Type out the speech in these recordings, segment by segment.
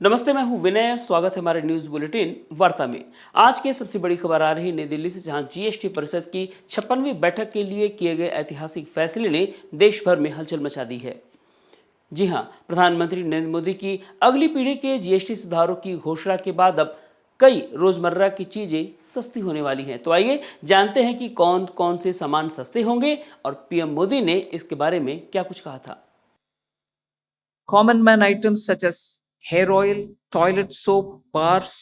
नमस्ते, मैं हूं विनय और स्वागत है हमारे न्यूज बुलेटिन वार्ता में। आज की सबसे बड़ी खबर आ रही है नई दिल्ली से, जहां जीएसटी परिषद की 56वीं बैठक के लिए किए गए ऐतिहासिक फैसले ने देश भर में हलचल मचा दी है। जी हां, प्रधानमंत्री नरेंद्र मोदी की अगली पीढ़ी के जीएसटी सुधारों की घोषणा के बाद अब कई रोजमर्रा की चीजें सस्ती होने वाली हैं। तो आइए जानते हैं कि कौन कौन से सामान सस्ते होंगे और पीएम मोदी ने इसके बारे में क्या कुछ कहा था। Common man items such as hair oil, toilet soap bars,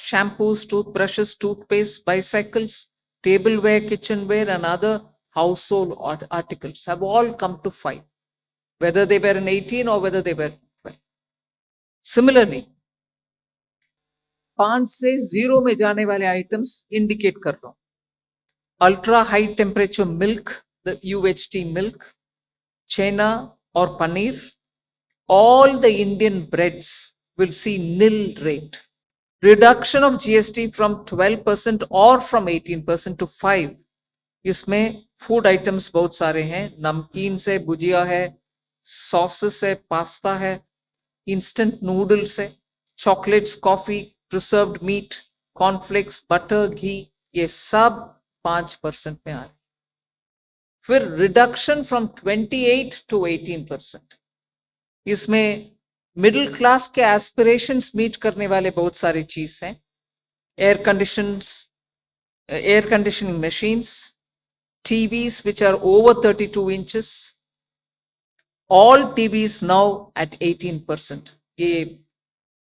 shampoos, toothbrushes, toothpaste, bicycles, tableware, kitchenware, and other household articles have all come to 5, whether they were in 18 or whether they were 12. Similarly, 5 से 0 में जाने वाले items indicate कर रहा हूं। Ultra high temperature milk, the UHT milk, chhena और paneer, all the Indian breads will see nil rate. Reduction of GST from 12% or from 18% to 5. इसमें food items बहुत सारे हैं, नमकीन से भुजिया है, सॉसेस है, पास्ता है, इंस्टेंट नूडल्स है, chocolates, coffee, preserved meat, cornflakes, butter, ghee, ये सब 5% में आ रहे। फिर रिडक्शन फ्रॉम 28 टू 18%। इसमें मिडिल क्लास के एस्पिरेशंस मीट करने वाले बहुत सारी चीज हैं। Air conditioning machines, TVs which are over 32 inches, all TVs now at 18%. ये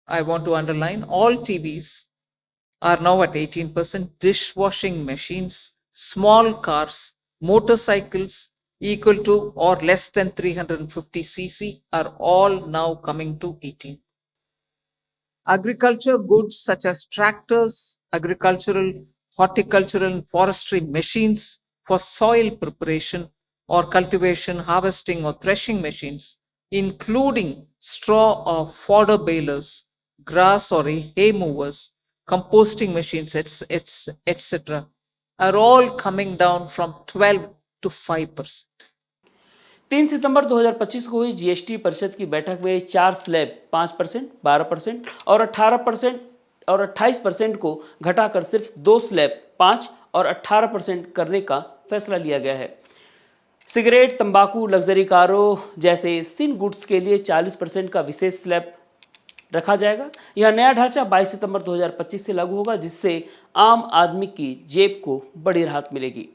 I want to underline, all TVs are now at 18%. Dishwashing machines, small cars, motorcycles equal to or less than 350 cc are all now coming to 18. Agriculture goods such as tractors, agricultural, horticultural and forestry machines for soil preparation or cultivation, harvesting or threshing machines, including straw or fodder balers, grass or hay movers, composting machines, etc., are all coming down from 12 to 5%. 3 सितंबर 2025 को हुई GST परिषद की बैठक में 4 slab 5%, 12% और 18% और 28% को घटाकर सिर्फ 2 स्लैब 5 और 18% करने का फैसला लिया गया है। सिगरेट, तंबाकू, लग्जरी कारों जैसे सिन गुड्स के लिए 40% का विशेष स्लैब रखा जाएगा। यह नया ढांचा 22 सितंबर 2025 से लागू होगा, जिससे आम आदमी की जेब को बड़ी राहत मिलेगी।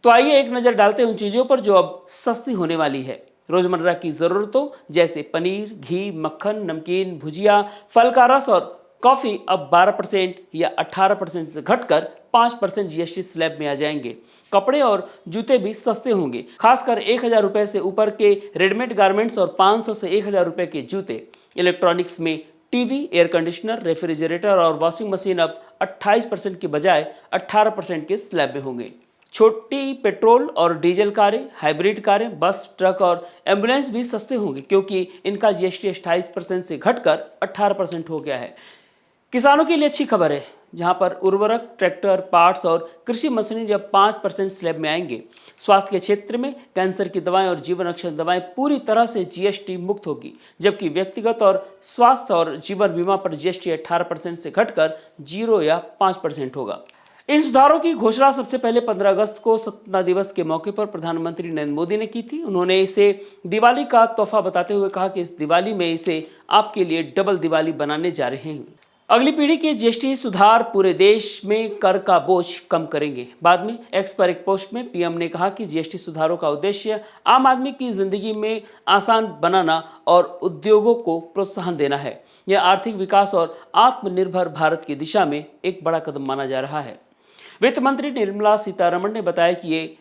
तो आइए एक नज़र डालते हैं उन चीज़ों पर जो अब सस्ती होने वाली है। रोज़मर्रा की ज़रूरतों जैसे पनीर, घी, मक्खन, नमकीन, भुजिया, फल का रस और कॉफ़ी अब 12% या 18% से घटकर 5% जीएसटी स्लैब में आ जाएंगे। कपड़े और जूते भी सस्ते होंगे, खासकर 1000 रुपये से ऊपर के रेडीमेड गारमेंट्स और 500 से 1000 रुपये के जूते। इलेक्ट्रॉनिक्स में टीवी, एयर कंडीशनर, रेफ्रिजरेटर और वॉशिंग मशीन अब 28% के बजाय 18% के स्लैब में होंगे। छोटी पेट्रोल और डीजल कारें, हाइब्रिड कारें, बस, ट्रक और एम्बुलेंस भी सस्ते होंगे, क्योंकि इनका जीएसटी 28% से घटकर 18% हो गया है। किसानों के लिए अच्छी खबर है, जहां पर उर्वरक, ट्रैक्टर, पार्ट्स और कृषि मशीनरी अब 5% स्लैब में आएंगे। स्वास्थ्य के क्षेत्र में कैंसर की दवाएं और जीवन रक्षक दवाएं पूरी तरह से जीएसटी मुक्त होगी, जबकि व्यक्तिगत और स्वास्थ्य और जीवन बीमा पर जीएसटी 18% से घटकर 0 या 5% होगा। इन सुधारों की घोषणा सबसे पहले 15 अगस्त को स्वतंत्रता दिवस के मौके पर प्रधानमंत्री नरेंद्र मोदी ने की थी। उन्होंने इसे दिवाली का तोहफा बताते हुए कहा कि इस दिवाली में इसे आपके लिए डबल दिवाली बनाने जा रहे हैं। अगली पीढ़ी के जीएसटी सुधार पूरे देश में कर का बोझ कम करेंगे। बाद में एक्स पर एक पोस्ट में पीएम ने कहा कि जीएसटी सुधारों का उद्देश्य आम आदमी की जिंदगी में आसान बनाना और उद्योगों को प्रोत्साहन देना है। यह आर्थिक विकास और आत्मनिर्भर भारत की दिशा में एक बड़ा कदम माना जा रहा है। वित्त मंत्री निर्मला सीतारमण ने बताया कि ये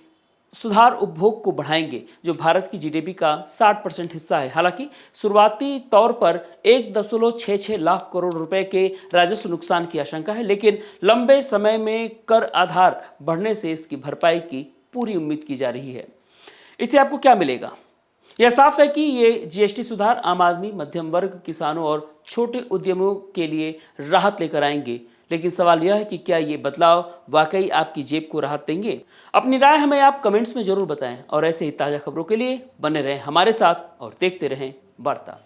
सुधार उपभोग को बढ़ाएंगे, जो भारत की जीडीपी का 60% हिस्सा है। हालांकि शुरुआती तौर पर 1.66 लाख करोड़ रुपए के राजस्व नुकसान की आशंका है, लेकिन लंबे समय में कर आधार बढ़ने से इसकी भरपाई की पूरी उम्मीद की जा रही है। इससे आपको क्या मिलेगा? यह साफ है कि ये जीएसटी सुधार आम आदमी, मध्यम वर्ग, किसानों और छोटे उद्यमियों के लिए राहत लेकर आएंगे। लेकिन सवाल यह है कि क्या ये बदलाव वाकई आपकी जेब को राहत देंगे? अपनी राय हमें आप कमेंट्स में जरूर बताएं और ऐसे ही ताज़ा खबरों के लिए बने रहें हमारे साथ और देखते रहें वार्ता।